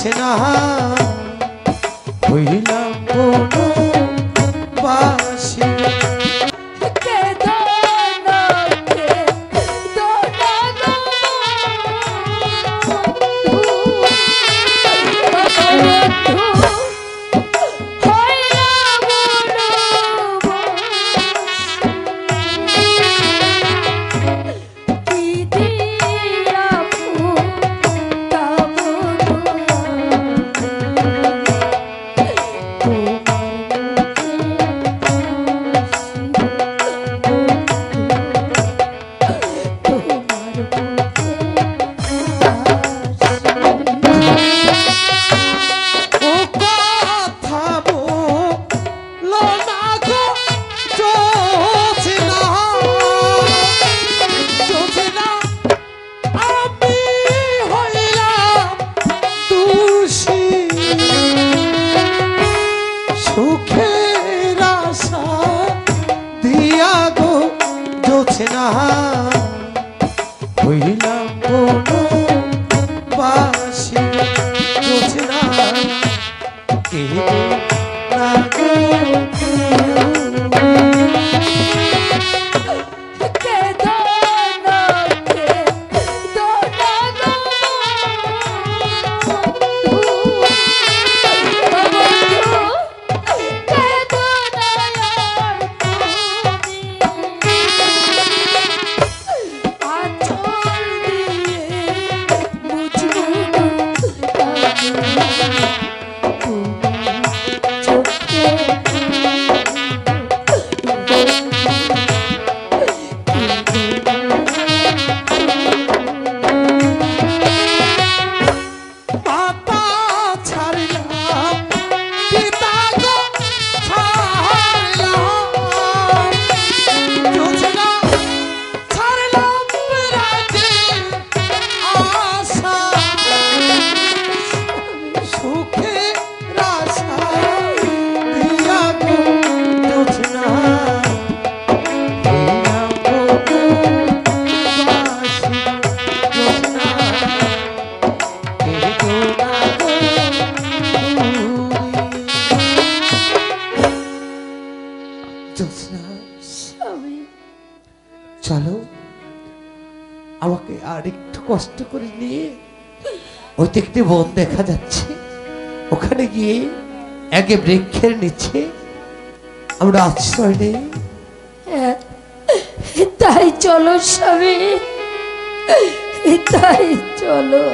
জোছনা হইলাম বনবাসী। সুখের আশা দিয়া গো জোছনা হইলাম বনবাসী। জোছনা কেঁদো না গো চলো আমাকে আর একটু কষ্ট করে নিয়ে ওই একটি বন দেখা যাচ্ছে, ওখানে গিয়ে একে বৃক্ষের নিচে আমরা আশ্রয় নেই। তাই চলো স্বামী, তাই চলো।